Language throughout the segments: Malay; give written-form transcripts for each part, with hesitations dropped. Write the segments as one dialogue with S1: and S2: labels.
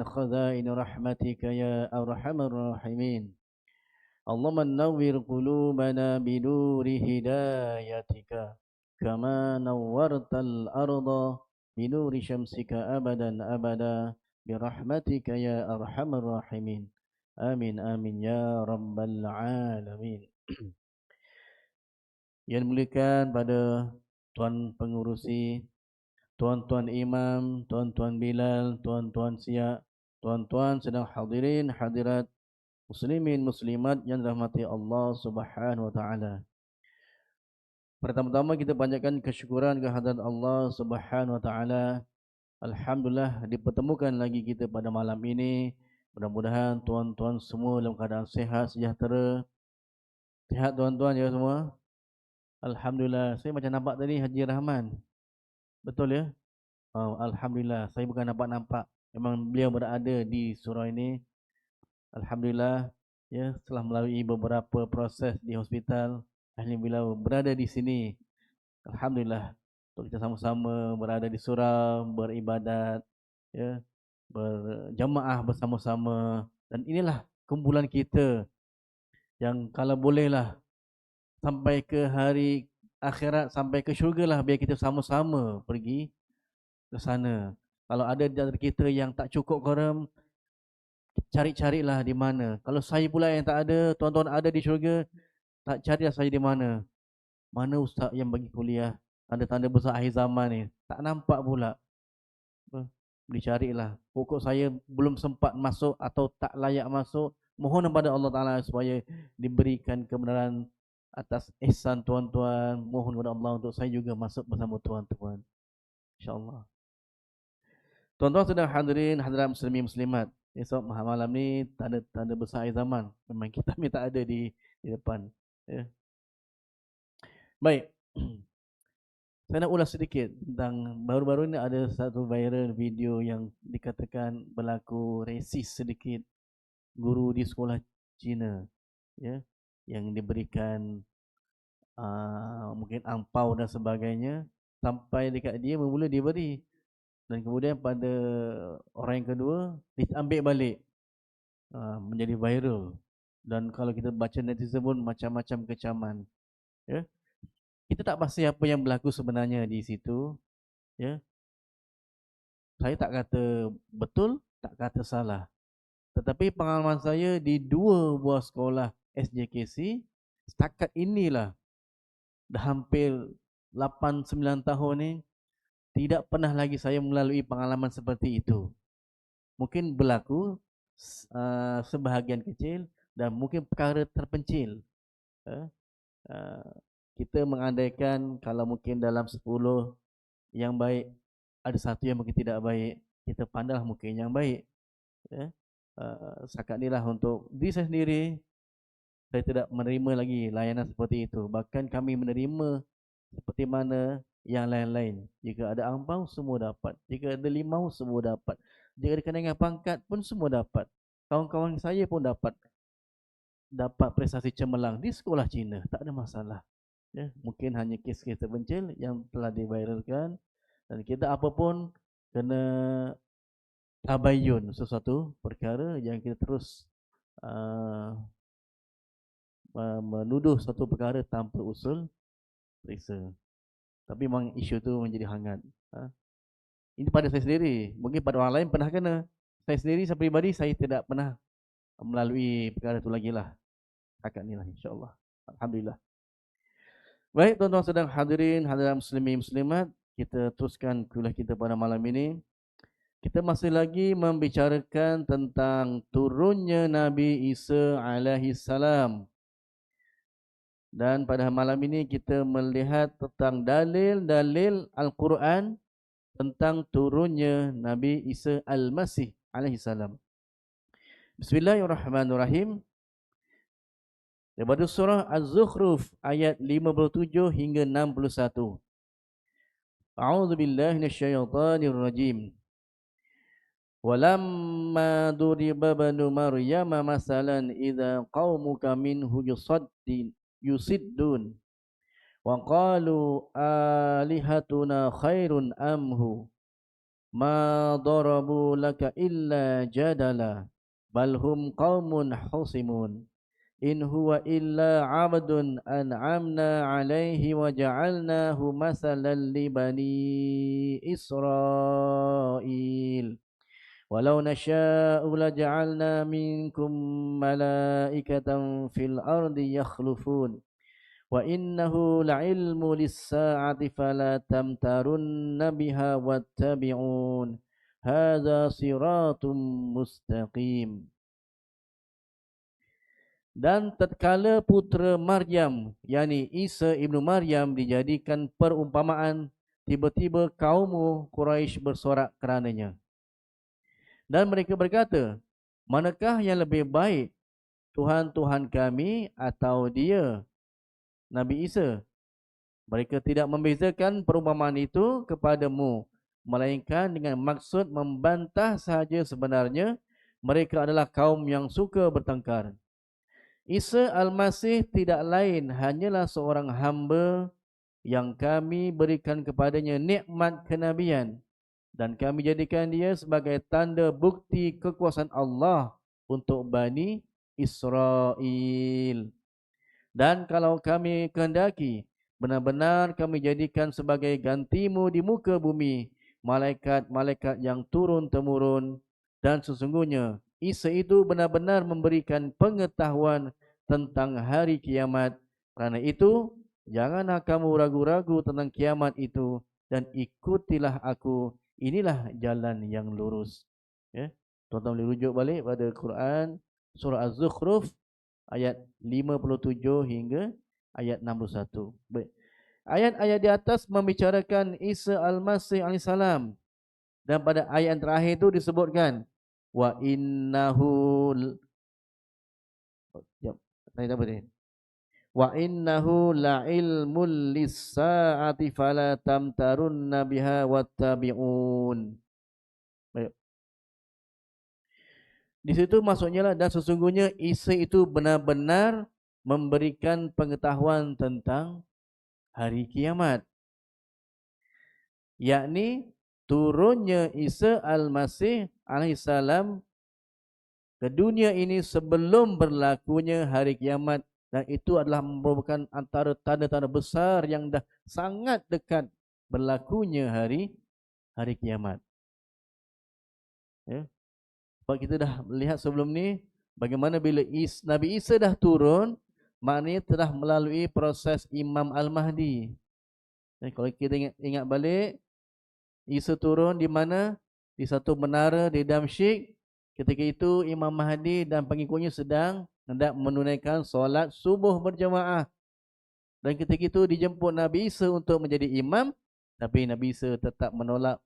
S1: خزائن رحمتك يا أرحم الراحمين. اللهم نور قلوبنا بنور هدايتك كما نورت الأرض بنور شمسك أبدا أبدا برحمتك يا أرحم الراحمين. آمين آمين يا رب العالمين. Yang dimuliakan pada Tuan Pengurusi, Tuan-tuan Imam, Tuan-tuan Bilal, Tuan-tuan Siak, Tuan-tuan sedang hadirin hadirat muslimin muslimat yang dirahmati Allah Subhanahu wa taala. Pertama-tama kita panjatkan kesyukuran kehadirat Allah Subhanahu wa taala. Alhamdulillah dipertemukan lagi kita pada malam ini. Mudah-mudahan tuan-tuan semua dalam keadaan sehat sejahtera. Sihat tuan-tuan ya semua? Alhamdulillah. Saya macam nampak tadi Haji Rahman. Betul ya? Oh, alhamdulillah. Saya bukan nampak-nampak. Memang beliau berada di surau ini. Alhamdulillah, ya, setelah melalui beberapa proses di hospital, akhirnya beliau berada di sini. Alhamdulillah, untuk kita sama-sama berada di surau, beribadat, ya, berjamaah bersama-sama. Dan inilah kumpulan kita yang kalau bolehlah sampai ke hari akhirat, sampai ke syurga lah, biar kita sama-sama pergi ke sana. Kalau ada di antara kita yang tak cukup korang, cari-carilah di mana. Kalau saya pula yang tak ada, tuan-tuan ada di syurga, tak carilah saya di mana. Mana ustaz yang bagi kuliah, tanda-tanda besar akhir zaman ni. Tak nampak pula. Dicarilah. Pokok saya belum sempat masuk atau tak layak masuk. Mohon kepada Allah Ta'ala supaya diberikan kebenaran atas ihsan tuan-tuan. Mohon kepada Allah untuk saya juga masuk bersama tuan-tuan. InsyaAllah. Tuan-tuan sedang hadirin hadirat muslimin muslimat. Esok malam ni tanda besar akhir zaman. Memang kita ni tak ada di depan. Ya. Baik. Saya nak ulas sedikit tentang baru-baru ini ada satu viral video yang dikatakan berlaku resis sedikit guru di sekolah Cina, ya, yang diberikan mungkin angpau dan sebagainya sampai dekat dia bermula diberi. Dan kemudian pada orang yang kedua diambil balik, menjadi viral. Dan kalau kita baca netizen pun macam-macam kecaman. Ya. Kita tak pasti apa yang berlaku sebenarnya di situ. Ya. Saya tak kata betul, tak kata salah. Tetapi pengalaman saya di dua buah sekolah SJKC, setakat inilah dah hampir 8-9 tahun ni, tidak pernah lagi saya melalui pengalaman seperti itu. Mungkin berlaku sebahagian kecil dan mungkin perkara terpencil. Kita mengandaikan kalau mungkin dalam 10 yang baik, ada satu yang mungkin tidak baik, kita pandanglah mungkin yang baik. Setakat inilah untuk diri saya sendiri, saya tidak menerima lagi layanan seperti itu. Bahkan kami menerima seperti mana yang lain-lain. Jika ada angpau, semua dapat. Jika ada limau, semua dapat. Jika ada kenangan pangkat pun semua dapat. Kawan-kawan saya pun dapat prestasi cemerlang di sekolah Cina. Tak ada masalah. Ya, mungkin hanya kes-kes terpencil yang telah diviralkan. Dan kita apapun kena tabayun sesuatu perkara yang kita terus menuduh satu perkara tanpa usul periksa. Tapi memang isu tu menjadi hangat. Ini pada saya sendiri. Mungkin pada orang lain pernah kena. Saya sendiri, saya peribadi, saya tidak pernah melalui perkara itu lagi lah. Akad ni lah insyaAllah. Alhamdulillah. Baik tuan-tuan sedang hadirin, hadirat muslimin muslimat. Kita teruskan kuliah kita pada malam ini. Kita masih lagi membicarakan tentang turunnya Nabi Isa alaihi salam. Dan pada malam ini kita melihat tentang dalil-dalil Al-Quran tentang turunnya Nabi Isa Al-Masih alaihi salam. Bismillahirrahmanirrahim. Daripada surah Az-Zukhruf ayat 57 hingga 61. A'udzu billahi minasyaitonir rajim. Walamma duriba banu Maryam masalan idza qaumuka minhu yusiddun wa qalu alihatuna khairun amhu ma darabu laka illa jadala bal hum qaumun husimun in huwa illa 'abdun an'amna 'alaihi wa ja'alnahu masalan li bani Israil walau nasha'u laja'alna minkum malaikatan fil ardi yakhlufun wa innahu la'ilmu lis-sa'ati fala tamtarunna biha wattabi'un hadza siratum mustaqim. Dan tatkala putera Maryam, yakni Isa ibnu Maryam dijadikan perumpamaan, tiba-tiba kaum Quraisy bersorak kerananya. Dan mereka berkata, manakah yang lebih baik, Tuhan-Tuhan kami atau dia, Nabi Isa? Mereka tidak membezakan perumpamaan itu kepadamu, melainkan dengan maksud membantah sahaja. Sebenarnya mereka adalah kaum yang suka bertengkar. Isa Al-Masih tidak lain hanyalah seorang hamba yang kami berikan kepadanya nikmat kenabian dan kami jadikan dia sebagai tanda bukti kekuasaan Allah untuk Bani Israel. Dan kalau kami kehendaki, benar-benar kami jadikan sebagai gantimu di muka bumi malaikat-malaikat yang turun-temurun, dan sesungguhnya Isa itu benar-benar memberikan pengetahuan tentang hari kiamat. Karena itu, janganlah kamu ragu-ragu tentang kiamat itu dan ikutilah aku. Inilah jalan yang lurus. Ya, tuan-tuan boleh rujuk balik pada Quran surah Az-Zukhruf ayat 57 hingga ayat 61. Baik. Ayat-ayat di atas membicarakan Isa Al-Masih alaihissalam, dan pada ayat yang terakhir itu disebutkan wa innahu wa innahu la ilmul lis-saati fala tamtarunna biha wattabi'un. Baik. Di situ maksudnya lah, dan sesungguhnya Isa itu benar-benar memberikan pengetahuan tentang hari kiamat, yakni turunnya Isa Al-Masih alaihissalam ke dunia ini sebelum berlakunya hari kiamat, dan itu adalah merupakan antara tanda-tanda besar yang dah sangat dekat berlakunya hari kiamat. Ya. Sebab kita dah lihat sebelum ni bagaimana bila Nabi Isa dah turun, maknanya telah melalui proses Imam Al-Mahdi. Dan kalau kita ingat balik, Isa turun di mana? Di satu menara di Damsyik. Ketika itu Imam Mahdi dan pengikutnya sedang hendak menunaikan solat subuh berjamaah. Dan ketika itu dijemput Nabi Isa untuk menjadi imam, tapi Nabi Isa tetap menolak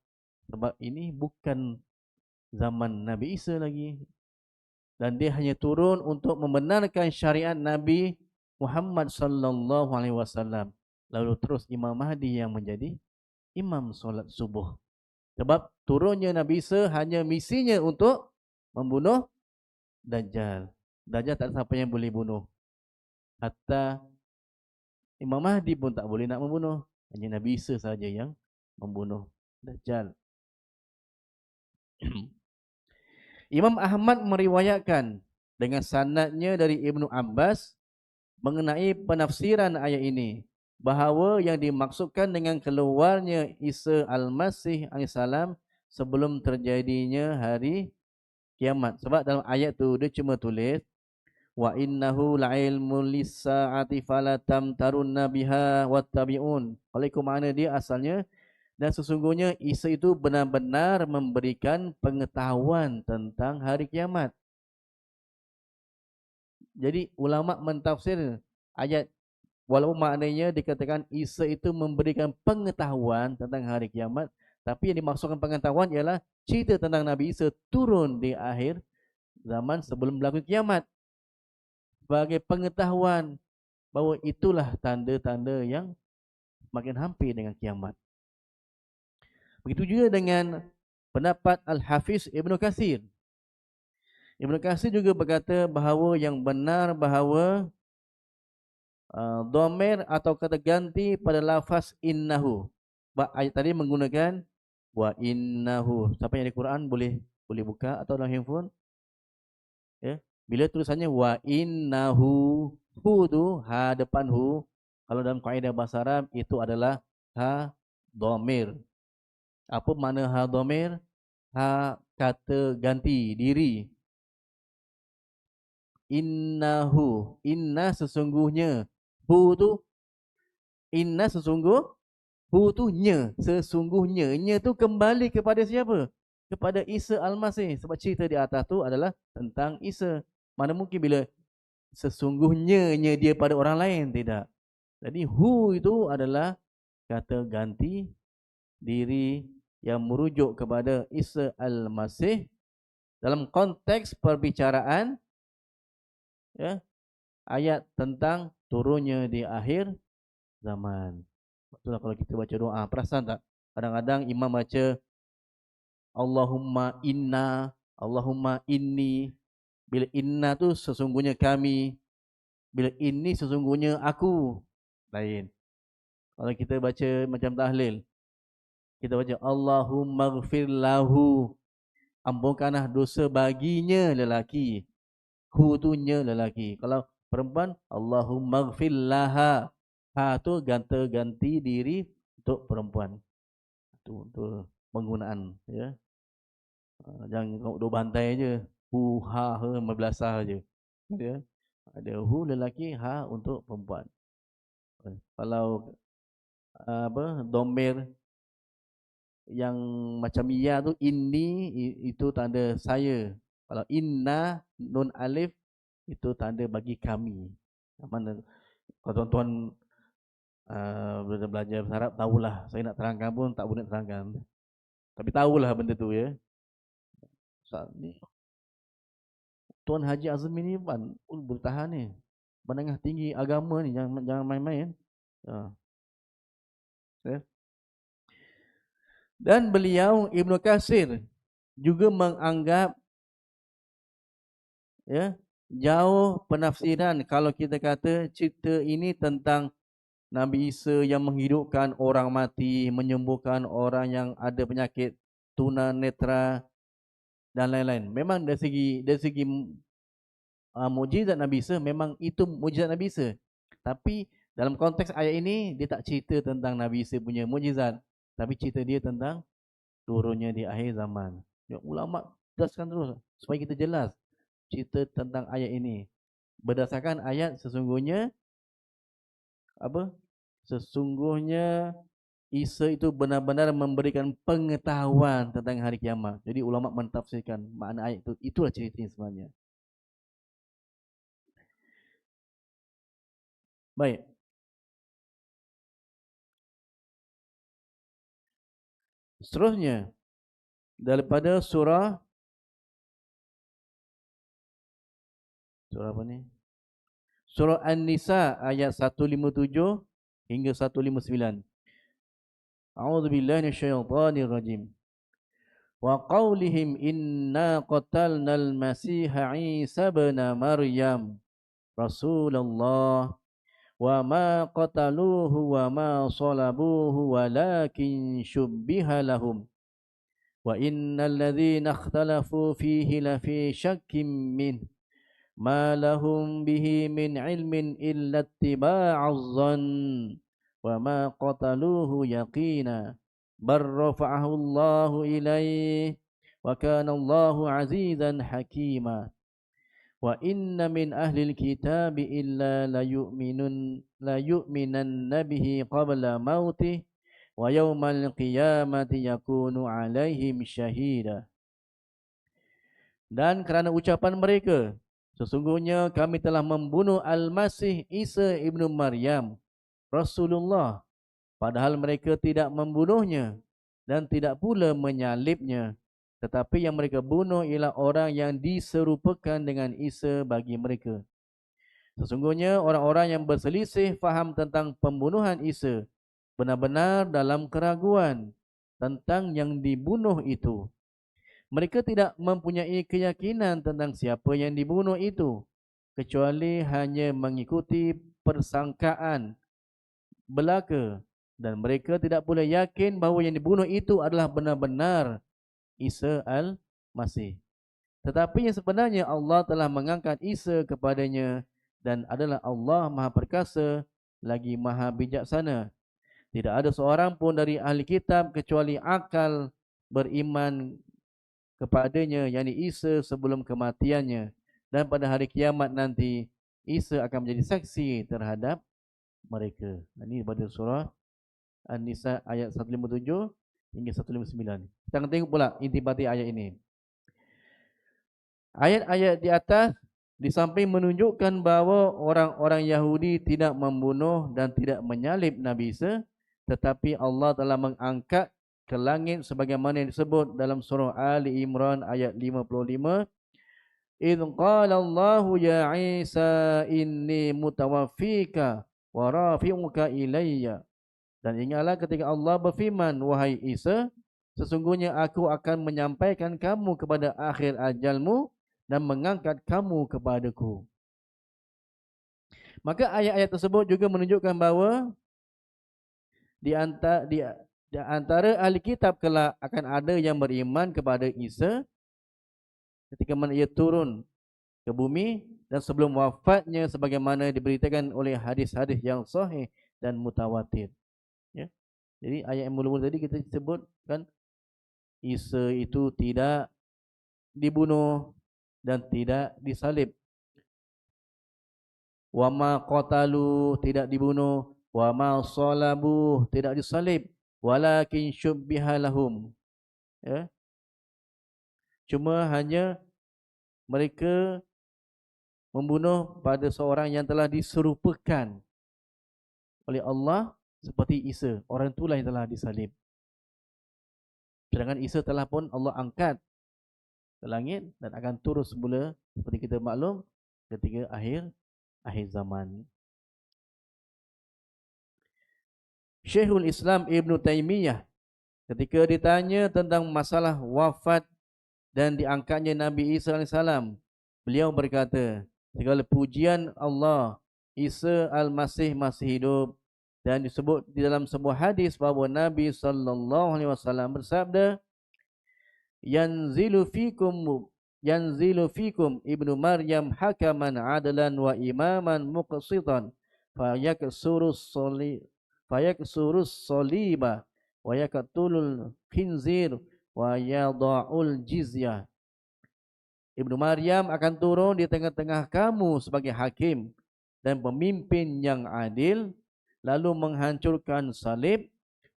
S1: sebab ini bukan zaman Nabi Isa lagi. Dan dia hanya turun untuk membenarkan syariat Nabi Muhammad sallallahu alaihi wasallam. Lalu terus Imam Mahdi yang menjadi imam solat subuh. Sebab turunnya Nabi Isa hanya misinya untuk membunuh Dajjal. Dajjal tak ada siapa yang boleh bunuh. Hatta Imam Mahdi pun tak boleh nak membunuh. Hanya Nabi Isa saja yang membunuh Dajjal. Imam Ahmad meriwayatkan dengan sanadnya dari Ibnu Abbas mengenai penafsiran ayat ini, bahawa yang dimaksudkan dengan keluarnya Isa Al-Masih alaihissalam sebelum terjadinya hari kiamat. Sebab dalam ayat tu dia cuma tulis wa innahu la'ilmul lis-sa'ati fala tamtarunna biha wattabi'un. Oleh itu makna dia asalnya, dan sesungguhnya Isa itu benar-benar memberikan pengetahuan tentang hari kiamat. Jadi ulama mentafsir ayat, walaupun maknanya dikatakan Isa itu memberikan pengetahuan tentang hari kiamat, tapi yang dimaksudkan pengetahuan ialah cerita tentang Nabi Isa turun di akhir zaman sebelum berlaku kiamat, sebagai pengetahuan bahawa itulah tanda-tanda yang makin hampir dengan kiamat. Begitu juga dengan pendapat Al-Hafiz Ibnu Katsir. Ibnu Katsir juga berkata bahawa yang benar bahawa dhamir atau kata ganti pada lafaz innahu. Ayat tadi menggunakan Wa innahu. Siapa yang ada Quran boleh buka atau dalam handphone, ya. Bila tulisannya wa innahu, hu tu ha depan hu, kalau dalam kaedah bahasa Arab itu adalah ha dhamir. Apa makna ha dhamir? Ha kata ganti diri. Innahu, inna sesungguhnya, hu tu inna hu tu nya, sesungguhnya. Nya tu kembali kepada siapa? Kepada Isa Al-Masih. Sebab cerita di atas tu adalah tentang Isa. Mana mungkin bila sesungguhnya nya dia pada orang lain, tidak. Jadi hu itu adalah kata ganti diri yang merujuk kepada Isa Al-Masih dalam konteks perbicaraan, ya, ayat tentang turunnya di akhir zaman. Itulah kalau kita baca doa, perasan tak? Kadang-kadang imam baca Allahumma inna, Allahumma inni. Bila inna tu sesungguhnya kami, bila inni sesungguhnya aku. Lain. Kalau kita baca macam tahlil, kita baca Allahumma ghfir lahu, ampunkanlah dosa baginya lelaki. Hu tu nya lelaki. Kalau perempuan, Allahumma ghfir laha. Ha tu ganti diri untuk perempuan. Itu untuk penggunaan, ya. Jangan tengok dua bantai je. Hu, ha, he, membelasah je. Ya. Ada hu lelaki, ha untuk perempuan. Kalau apa domir yang macam ya tu, inni itu tanda saya. Kalau inna nun alif itu tanda bagi kami. Mana kalau tuan-tuan belajar bahasa Arab tahulah. Saya nak terangkan pun tak boleh terangkan. Tapi tahulah benda tu, ya. Ni Tuan Haji Azmi ni bertahan ni. Menengah tinggi agama ni, jangan main-main. Ya. Dan beliau Ibnu Katsir juga menganggap, ya, jauh penafsiran kalau kita kata cerita ini tentang Nabi Isa yang menghidupkan orang mati, menyembuhkan orang yang ada penyakit tunanetra dan lain-lain. Memang dari segi mukjizat Nabi Isa, memang itu mukjizat Nabi Isa. Tapi dalam konteks ayat ini dia tak cerita tentang Nabi Isa punya mukjizat, tapi cerita dia tentang turunnya di akhir zaman. Ya, ulama jelaskan terus supaya kita jelas cerita tentang ayat ini. Berdasarkan ayat sesungguhnya apa? Sesungguhnya Isa itu benar-benar memberikan pengetahuan tentang hari kiamat. Jadi ulama mentafsirkan makna ayat itu. Itulah ceritanya sebenarnya. Baik. Seterusnya daripada surah apa ni? Surah An-Nisa ayat 157 hingga 159. A'udzu billahi minasyaitonir rajim. Wa qaulihim inna qatalnal masiha Isa ibn Maryam Rasulullah wa ma qataluhu wa ma salabuhu walakin syubbiha lahum wa innal ladzina ikhtalafu fihi lafi syakkim min ma lahum bihi min ilmin illa ittiba'az zann wa ma qataluhu yaqina bar rafa'ahu Allahu ilaihi wa kana Allahu azizan hakima. Wa inna min ahlil kitabi illa la yu'minanna bihi qabla mautih wa yawmal qiyamati yakunu alaihim syahida. Dan kerana ucapan mereka, sesungguhnya kami telah membunuh Al-Masih Isa ibnu Maryam Rasulullah, padahal mereka tidak membunuhnya dan tidak pula menyalibnya. Tetapi yang mereka bunuh ialah orang yang diserupakan dengan Isa bagi mereka. Sesungguhnya orang-orang yang berselisih faham tentang pembunuhan Isa benar-benar dalam keraguan tentang yang dibunuh itu. Mereka tidak mempunyai keyakinan tentang siapa yang dibunuh itu, kecuali hanya mengikuti persangkaan belaka Dan mereka tidak boleh yakin bahawa yang dibunuh itu adalah benar-benar Isa al-Masih. Tetapi yang sebenarnya Allah telah mengangkat Isa kepadanya dan adalah Allah Maha Perkasa lagi Maha Bijaksana. Tidak ada seorang pun dari ahli kitab kecuali akal beriman kepadanya, yakni Isa sebelum kematiannya. Dan pada hari kiamat nanti Isa akan menjadi saksi terhadap mereka. Ini pada surah An-Nisa ayat 157 hingga 159. Kita akan tengok pula intibati ayat ini. Ayat-ayat di atas di samping menunjukkan bahawa orang-orang Yahudi tidak membunuh dan tidak menyalib Nabi Isa, tetapi Allah telah mengangkat ke langit sebagaimana yang disebut dalam surah Ali Imran ayat 55. إذ قال الله يا عيسى إني متوفيك ورافعك إلي. Dan ingatlah ketika Allah berfirman, wahai Isa, sesungguhnya aku akan menyampaikan kamu kepada akhir ajalmu dan mengangkat kamu kepadaku. Maka ayat-ayat tersebut juga menunjukkan bahawa di antara ahli kitab kelak akan ada yang beriman kepada Isa ketika mana ia turun ke bumi dan sebelum wafatnya sebagaimana diberitakan oleh hadis-hadis yang sahih dan mutawatir. Ya. Jadi ayat yang mula-mula tadi kita sebutkan Isa itu tidak dibunuh dan tidak disalib. Wa ma qatalu, tidak dibunuh, wa ma salabu, tidak disalib, walakin syubbiha lahum. Ya. Cuma hanya mereka membunuh pada seorang yang telah diserupakan oleh Allah seperti Isa. Orang itulah yang telah disalib. Sedangkan Isa telah pun Allah angkat ke langit dan akan turun semula seperti kita maklum ketika akhir zaman. Syekhul Islam Ibn Taymiyah ketika ditanya tentang masalah wafat dan diangkatnya Nabi Isa AS, beliau berkata, segala pujian Allah, Isa al-Masih masih hidup. Dan disebut di dalam sebuah hadis bahawa Nabi SAW bersabda, yanzilu fikum ibnu Maryam hakaman adalan wa imaman muqsitan fayaksurus soliba wa yaqtulul khinzir wa yada'ul jizyah. Ibnu Maryam akan turun di tengah-tengah kamu sebagai hakim dan pemimpin yang adil, lalu menghancurkan salib,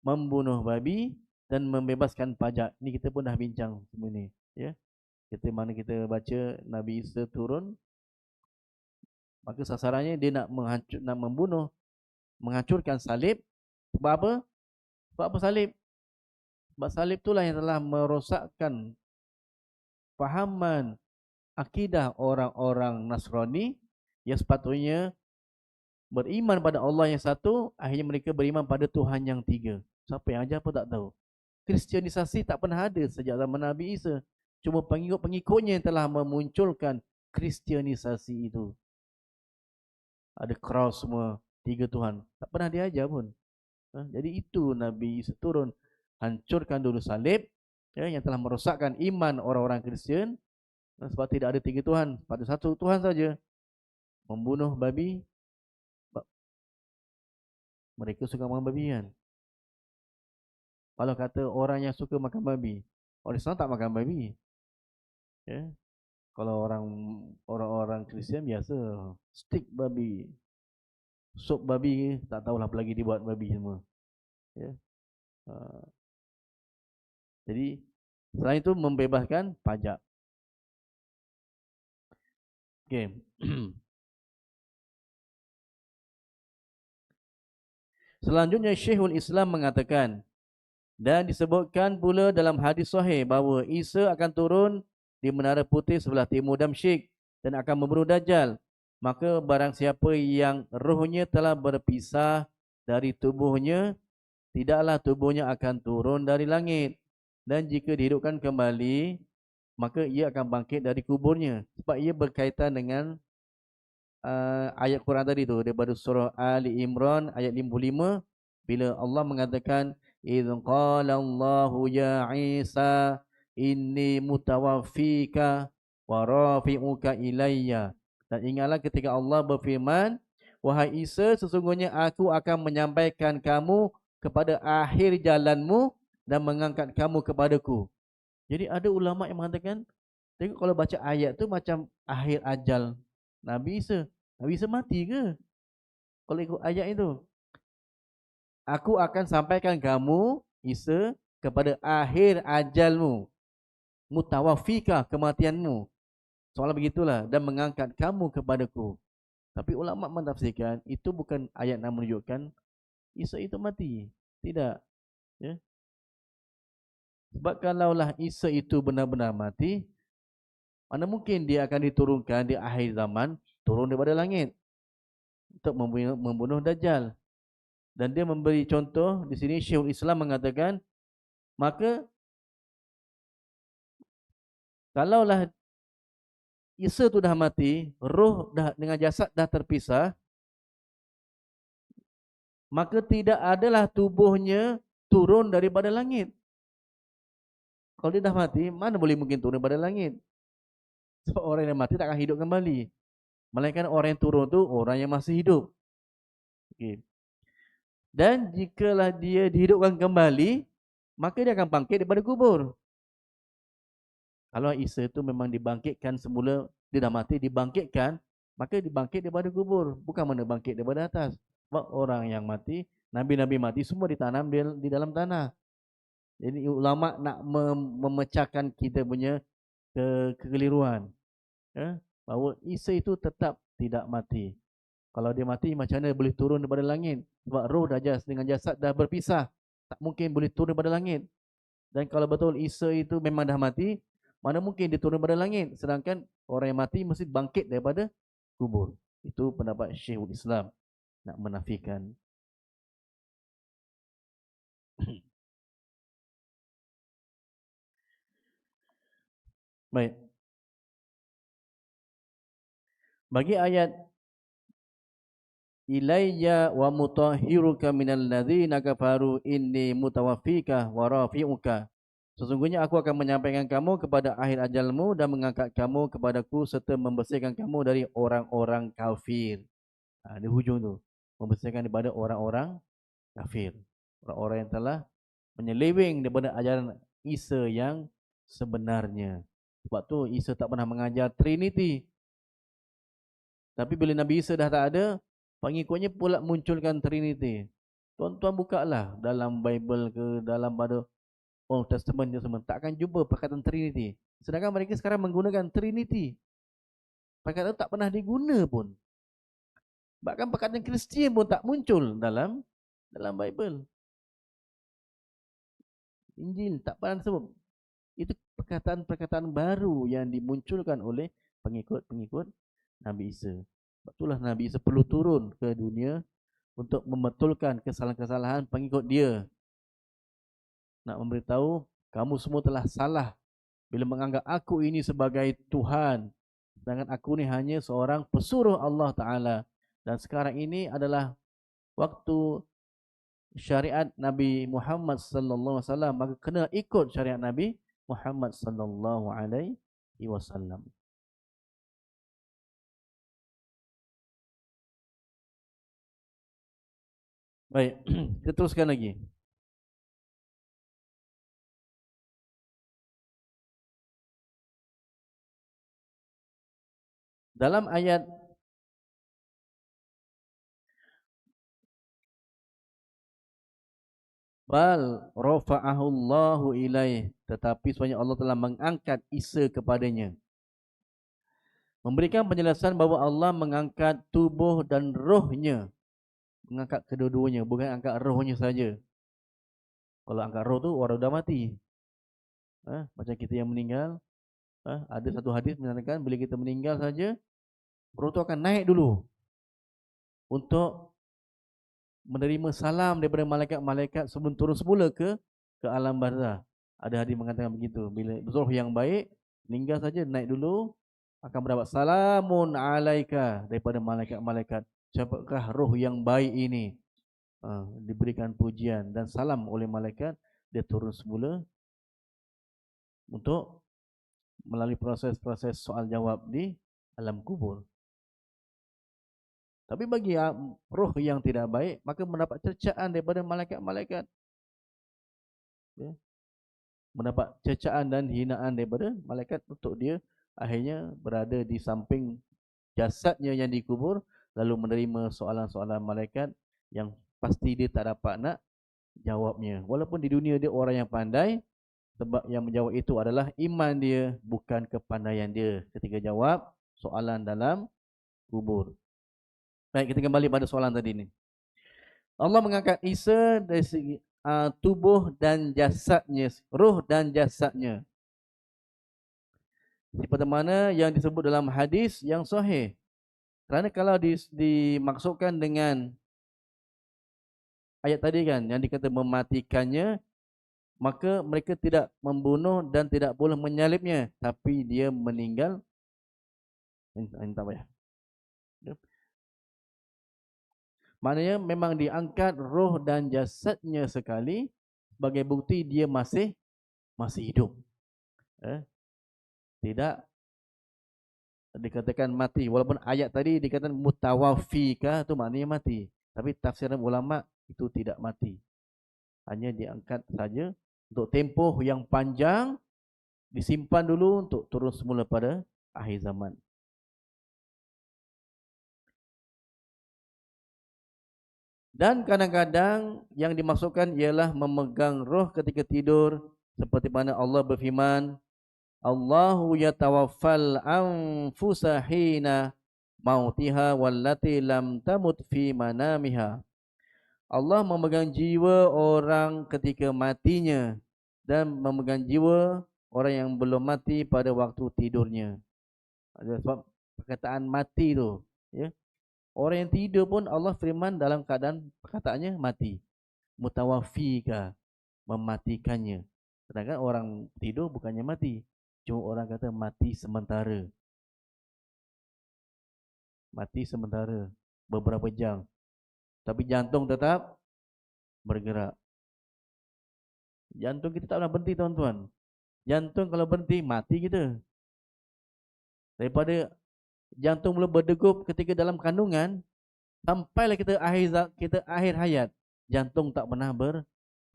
S1: membunuh babi dan membebaskan pajak. Ini kita pun dah bincang semua ni, ya. Kita mana kita baca Nabi Isa turun, maka sasarannya dia nak membunuh, menghancurkan salib. Sebab apa? Sebab apa salib? Sebab salib itulah yang telah merosakkan fahaman akidah orang-orang Nasrani yang sepatutnya beriman pada Allah yang satu, akhirnya mereka beriman pada Tuhan yang tiga. Siapa yang ajar pun tak tahu. Kristianisasi tak pernah ada sejak zaman Nabi Isa. Cuma pengikut-pengikutnya yang telah memunculkan kristianisasi itu. Ada cross semua, tiga Tuhan. Tak pernah diajar pun. Jadi itu Nabi Isa turun, hancurkan dulu salib, ya, yang telah merosakkan iman orang-orang Kristian. Sebab tidak ada tiga Tuhan, pada satu Tuhan saja. Membunuh babi. Mereka suka makan babi kan. Kalau kata orang yang suka makan babi, orang Islam tak makan babi. Ya. Kalau orang-orang Kristian biasa steak babi, sup babi, tak tahulah apa lagi dibuat babi semua. Ya. Jadi selain itu membebaskan pajak. Okey. Selanjutnya Syekhul Islam mengatakan, dan disebutkan pula dalam hadis sahih bahawa Isa akan turun di menara putih sebelah timur Damsyik dan akan membunuh Dajjal. Maka barang siapa yang rohnya telah berpisah dari tubuhnya, tidaklah tubuhnya akan turun dari langit. Dan jika dihidupkan kembali, maka ia akan bangkit dari kuburnya. Sebab ia berkaitan dengan ayat Quran tadi tu, daripada surah Ali Imran ayat 55. Bila Allah mengatakan idz qala Allahu ya Isa inni mutawaffika wa rafi'uka ilayya. Dan ingatlah ketika Allah berfirman, wahai Isa, sesungguhnya aku akan menyampaikan kamu kepada akhir jalanmu dan mengangkat kamu kepadaku. Jadi ada ulama yang mengatakan, tengok kalau baca ayat tu macam akhir ajal Nabi Isa. Nabi Isa mati ke? Kalau ikut ayat itu, aku akan sampaikan kamu Isa kepada akhir ajalmu, mutawafika kematianmu. Soalan begitulah, dan mengangkat kamu kepadaku. Tapi ulama mentafsirkan itu bukan ayat yang menunjukkan Isa itu mati. Tidak, ya. Sebab kalaulah Isa itu benar-benar mati, mana mungkin dia akan diturunkan di akhir zaman, turun daripada langit untuk membunuh Dajjal. Dan dia memberi contoh di sini, Syekhul Islam mengatakan, maka kalaulah Isa tu dah mati, roh dah dengan jasad dah terpisah, maka tidak adalah tubuhnya turun daripada langit. Kalau dia dah mati, mana boleh mungkin turun daripada langit? Sebab orang yang mati tak akan hidup kembali. Melainkan orang yang turun tu orang yang masih hidup. Okay. Dan jikalah dia dihidupkan kembali, maka dia akan bangkit daripada kubur. Kalau Isa itu memang dibangkitkan semula, dia dah mati, dibangkitkan, maka dibangkit daripada kubur. Bukan mana bangkit daripada atas. Sebab orang yang mati, Nabi-Nabi mati, semua ditanam di dalam tanah. Jadi ulama nak memecahkan kita punya kekeliruan. Ya? Bahawa Isa itu tetap tidak mati. Kalau dia mati, macam mana boleh turun daripada langit? Sebab roh dengan jasad dah berpisah. Tak mungkin boleh turun daripada langit. Dan kalau betul Isa itu memang dah mati, mana mungkin dia turun daripada langit? Sedangkan orang yang mati mesti bangkit daripada kubur. Itu pendapat Syekhul Islam nak menafikan. Baik. Bagi ayat ilayya wa mutahhiruka minal ladzina kafaru inni mutawaffika wa rafi'uka. Sesungguhnya aku akan menyampaikan kamu kepada akhir ajalmu dan mengangkat kamu kepadaku serta membersihkan kamu dari orang-orang kafir. Di hujung tu, membersihkan daripada orang-orang kafir, orang-orang yang telah menyeleweng daripada ajaran Isa yang sebenarnya. Sebab tu Isa tak pernah mengajar Trinity. Tapi bila Nabi Isa dah tak ada, pengikutnya pula munculkan Trinity. Tuan-tuan bukalah dalam Bible ke dalam pada Old Testament semua, tak akan jumpa perkataan Trinity. Sedangkan mereka sekarang menggunakan Trinity. Perkataan itu tak pernah diguna pun. Bahkan perkataan Kristian pun tak muncul dalam Bible. Injil tak pernah sebut. Itu perkataan-perkataan baru yang dimunculkan oleh pengikut-pengikut Nabi Isa. Itulah Nabi Isa perlu turun ke dunia untuk membetulkan kesalahan-kesalahan pengikut dia. Nak memberitahu, kamu semua telah salah bila menganggap aku ini sebagai Tuhan, sedangkan aku ni hanya seorang pesuruh Allah Ta'ala. Dan sekarang ini adalah waktu syariat Nabi Muhammad sallallahu alaihi wasallam, maka kena ikut syariat Nabi Muhammad sallallahu alaihi wasallam. Baik, kita teruskan lagi. Dalam ayat bal rafa'ahu Allahu ilaih, tetapi sebenarnya Allah telah mengangkat Isa kepadanya. Memberikan penjelasan bahawa Allah mengangkat tubuh dan rohnya. Mengangkat kedua-duanya, bukan angkat rohnya saja. Kalau angkat roh tu orang dah mati. Macam kita yang meninggal, ada satu hadis menyatakan bila kita meninggal saja, roh tu akan naik dulu untuk menerima salam daripada malaikat-malaikat sebelum turun semula ke alam barzah. Ada hadis mengatakan begitu. Bila roh yang baik meninggal saja, naik dulu akan mendapat salamun alaika daripada malaikat-malaikat. Siapakah roh yang baik ini? diberikan pujian dan salam oleh malaikat, dia turun semula untuk melalui proses-proses soal jawab di alam kubur. Tapi bagi roh yang tidak baik, maka mendapat cercaan daripada malaikat-malaikat. Ya. Mendapat cercaan dan hinaan daripada malaikat untuk dia akhirnya berada di samping jasadnya yang dikubur, lalu menerima soalan-soalan malaikat yang pasti dia tak dapat nak jawabnya. Walaupun di dunia dia orang yang pandai, sebab yang menjawab itu adalah iman dia, bukan kepandaian dia ketika jawab soalan dalam kubur. Baik, kita kembali pada soalan tadi ni. Allah mengangkat Isa dari segi tubuh dan jasadnya, ruh dan jasadnya. Seperti mana yang disebut dalam hadis yang sahih. Kerana kalau dimaksudkan dengan ayat tadi kan, yang dikata mematikannya, maka mereka tidak membunuh dan tidak boleh menyalibnya, tapi dia meninggal. Tak payah. Maknanya memang diangkat roh dan jasadnya sekali sebagai bukti dia masih hidup. Tidak dikatakan mati. Walaupun ayat tadi dikatakan mutawafika, itu maknanya mati. Tapi tafsiran ulama itu tidak mati. Hanya diangkat saja untuk tempoh yang panjang, disimpan dulu untuk turun semula pada akhir zaman. Dan kadang-kadang yang dimaksudkan ialah memegang roh ketika tidur, seperti mana Allah berfirman, Allahu yatawaffal anfusa hina mautiha wallati lam tamut fi manamiha. Allah memegang jiwa orang ketika matinya dan memegang jiwa orang yang belum mati pada waktu tidurnya. Sebab perkataan mati tu, ya. Orang yang tidur pun Allah firman dalam keadaan perkataannya mati. Mutawafika, mematikannya. Sedangkan orang tidur bukannya mati. Cuma orang kata mati sementara. Mati sementara, beberapa jam. Tapi jantung tetap bergerak. Jantung kita tak pernah berhenti, tuan-tuan. Jantung kalau berhenti, mati kita. Daripada jantung mula berdegup ketika dalam kandungan, sampailah kita akhir hayat, jantung tak pernah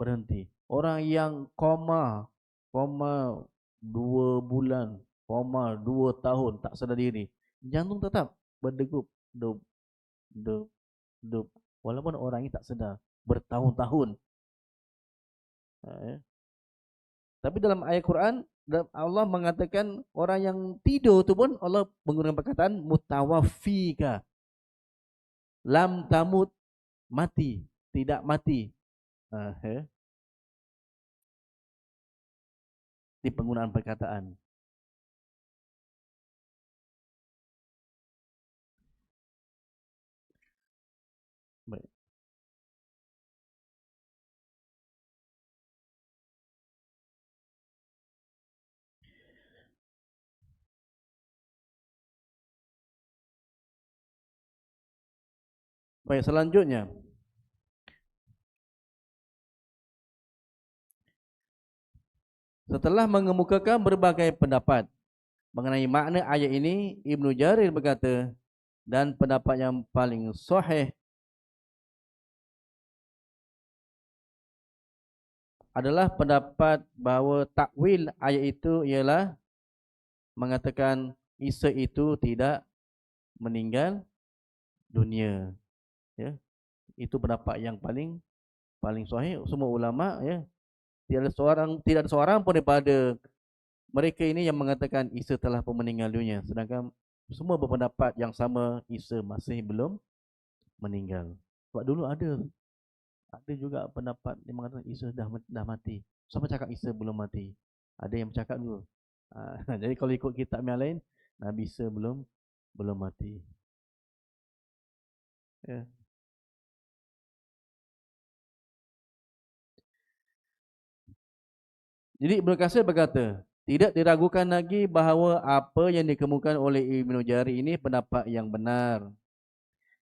S1: berhenti. Orang yang koma 2 bulan, koma 2 tahun tak sedar diri, jantung tetap berdegup, dup, dup, dup. Walaupun orang ini tak sedar bertahun-tahun. Tapi dalam ayat Quran, Allah mengatakan orang yang tidur tu pun Allah menggunakan perkataan mutawaffika. Lam tamut, mati, tidak mati. Di penggunaan perkataan. Baik. Baik, selanjutnya. Setelah mengemukakan berbagai pendapat mengenai makna ayat ini, Ibnu Jarir berkata, dan pendapat yang paling sahih adalah pendapat bahawa takwil ayat itu ialah mengatakan Isa itu tidak meninggal dunia. Ya. Itu pendapat yang paling sahih. Semua ulama, ya, tidak ada seorang pun daripada mereka ini yang mengatakan Isa telah pun meninggal dunia. Sedangkan semua berpendapat yang sama, Isa masih belum meninggal. Sebab dulu ada juga pendapat yang mengatakan Isa dah mati. Siapa cakap Isa belum mati? Ada yang bercakap dulu. Jadi kalau ikut kitab yang lain, Nabi Isa belum mati. Ya. Jadi Ibnu Katsir berkata, tidak diragukan lagi bahawa apa yang dikemukakan oleh Ibnu Jarir ini pendapat yang benar.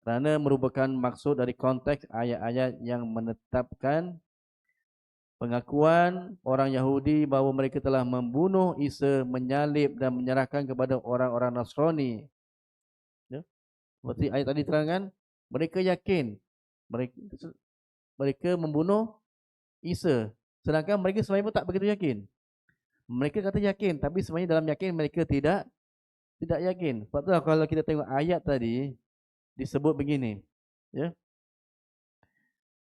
S1: kerana merupakan maksud dari konteks ayat-ayat yang menetapkan pengakuan orang Yahudi bahawa mereka telah membunuh Isa, menyalib dan menyerahkan kepada orang-orang Nasrani. Ya. Seperti ayat tadi terangkan, mereka yakin mereka membunuh Isa, sedangkan mereka sebenarnya pun tak begitu yakin. Mereka kata yakin, tapi sebenarnya dalam yakin mereka tidak yakin. Sebab tu kalau kita tengok ayat tadi disebut begini, ya.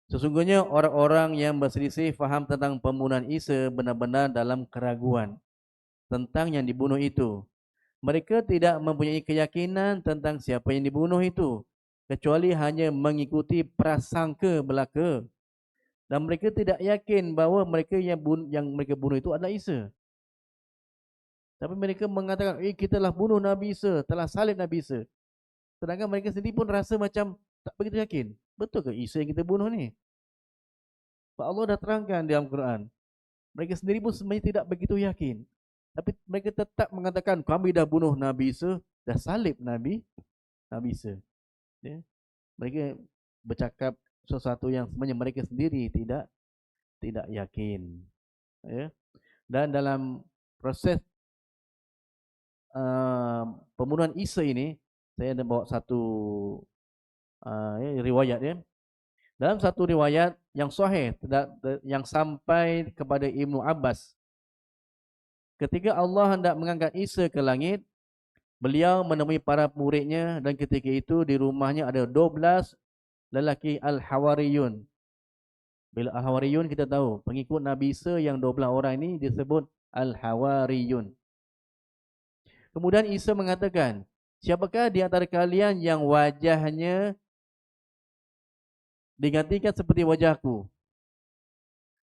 S1: Sesungguhnya orang-orang yang berselisih faham tentang pembunuhan Isa benar-benar dalam keraguan tentang yang dibunuh itu. Mereka tidak mempunyai keyakinan tentang siapa yang dibunuh itu, kecuali hanya mengikuti prasangka belaka. Dan mereka tidak yakin bahawa mereka yang mereka bunuh itu adalah Isa. Tapi mereka mengatakan, kita telah bunuh Nabi Isa, telah salib Nabi Isa. Sedangkan mereka sendiri pun rasa macam tak begitu yakin. Betul ke Isa yang kita bunuh ni? Sebab Allah dah terangkan dalam Quran. Mereka sendiri pun sebenarnya tidak begitu yakin. Tapi mereka tetap mengatakan, kami dah bunuh Nabi Isa, dah salib Nabi Isa. Ya. Mereka bercakap sesuatu yang sebenarnya mereka sendiri tidak yakin. Ya. Dan dalam proses pembunuhan Isa ini, saya ada bawa satu riwayat ya. Dalam satu riwayat yang sahih yang sampai kepada Ibnu Abbas, ketika Allah hendak mengangkat Isa ke langit, beliau menemui para muridnya dan ketika itu di rumahnya ada 12 lelaki Al-Hawariyun. Bila Al-Hawariyun kita tahu, pengikut Nabi Isa yang 12 orang ini disebut Al-Hawariyun. Kemudian Isa mengatakan, siapakah di antara kalian yang wajahnya digantikan seperti wajahku?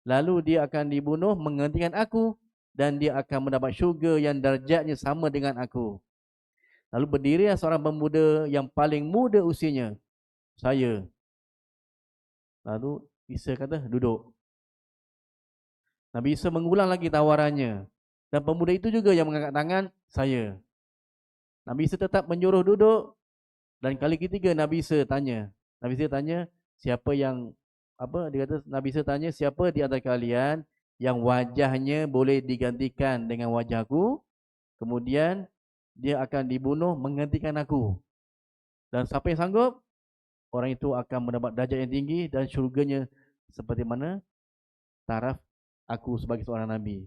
S1: Lalu dia akan dibunuh menggantikan aku dan dia akan mendapat syurga yang darjatnya sama dengan aku. Lalu berdiri seorang pemuda yang paling muda usianya, saya. Lalu Isa kata, duduk. Nabi Isa mengulang lagi tawarannya. Dan pemuda itu juga yang mengangkat tangan, saya. Nabi Isa tetap menyuruh duduk. Dan kali ketiga Nabi Isa tanya. Nabi Isa tanya, siapa yang, dia kata, Nabi Isa tanya, siapa di antara kalian yang wajahnya boleh digantikan dengan wajahku, kemudian dia akan dibunuh menggantikan aku. Dan siapa yang sanggup, orang itu akan mendapat darjat yang tinggi dan syurganya seperti mana taraf aku sebagai seorang Nabi.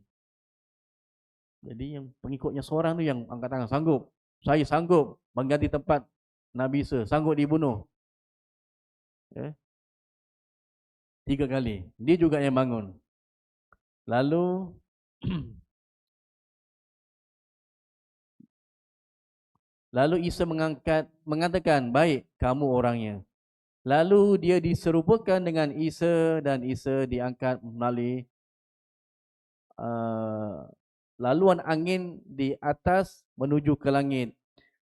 S1: Jadi yang pengikutnya seorang tu yang angkat tangan, sanggup. Saya sanggup mengganti tempat Nabi Isa, sanggup dibunuh. Ya. 3 kali. Dia juga yang bangun. Lalu Isa mengatakan, baik, kamu orangnya. Lalu dia diserupakan dengan Isa dan Isa diangkat melalui laluan angin di atas menuju ke langit.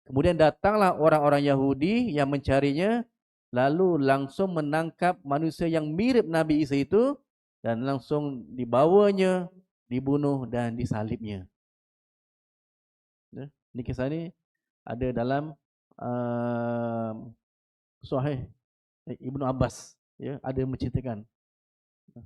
S1: Kemudian datanglah orang-orang Yahudi yang mencarinya, lalu langsung menangkap manusia yang mirip Nabi Isa itu dan langsung dibawanya, dibunuh dan disalibnya. Ini kisah ini ada dalam Sahih Ibnu Abbas, ya, ada menceritakan.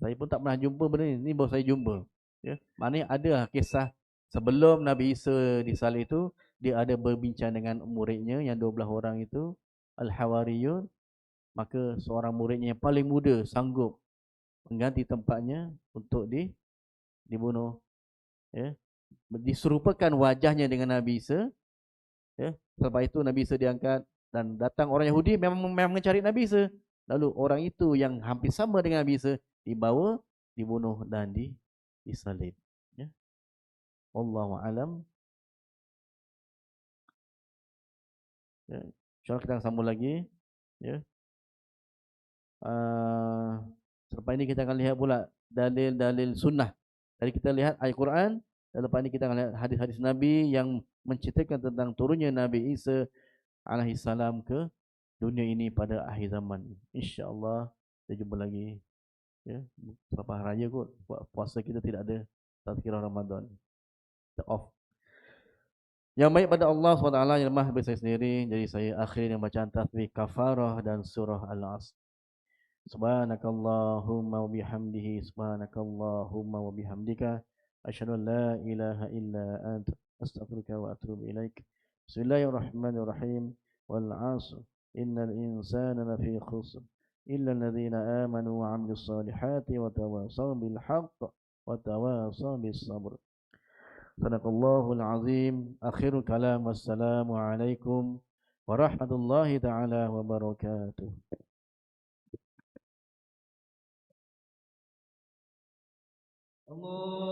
S1: Saya pun tak pernah jumpa benda ni baru saya jumpa. Ya, maknanya ada kisah sebelum Nabi Isa disalib itu, dia ada berbincang dengan muridnya yang 12 orang itu, Al-Hawariyun, maka seorang muridnya yang paling muda sanggup mengganti tempatnya untuk dibunuh. Ya. Diserupakan wajahnya dengan Nabi Isa. Ya. Selepas itu Nabi Isa diangkat dan datang orang Yahudi memang mencari Nabi Isa. Lalu orang itu yang hampir sama dengan Nabi Isa dibawa, dibunuh dan disalib. Ya. Wallahu a'lam. Ya. InsyaAllah kita akan sambung lagi. Ya. Selepas ini kita akan lihat pula dalil-dalil sunnah. Jadi kita lihat ayat Quran, dan lepas ini kita akan lihat hadis-hadis Nabi yang menceritakan tentang turunnya Nabi Isa alaihissalam ke dunia ini pada akhir zaman. InsyaAllah kita jumpa lagi. Ya. Selepas raya kot, puasa kita tidak ada tazkirah Ramadan. Kita off. Yang baik pada Allah SWT, yang lemah bagi saya sendiri. Jadi saya akhiri dengan bacaan tasbih kafarah dan surah Al-Asr. Subhanakallahumma wa bihamdihi, subhanakallahumma wa bihamdika, asyhadu an la ilaha illa anta, astaghfiruka wa atubu ilaik. Bismillahirrahmanirrahim. Wal 'asr, innal insana lafi khusr, illa alladhina amanu wa 'amilus salihati wa tawasaw bil haqq wa tawasaw bis sabr. Sadaqallahul azim. Akhirul kalam, wassalamu alaikum warahmatullahi taala wabarakatuh. Allah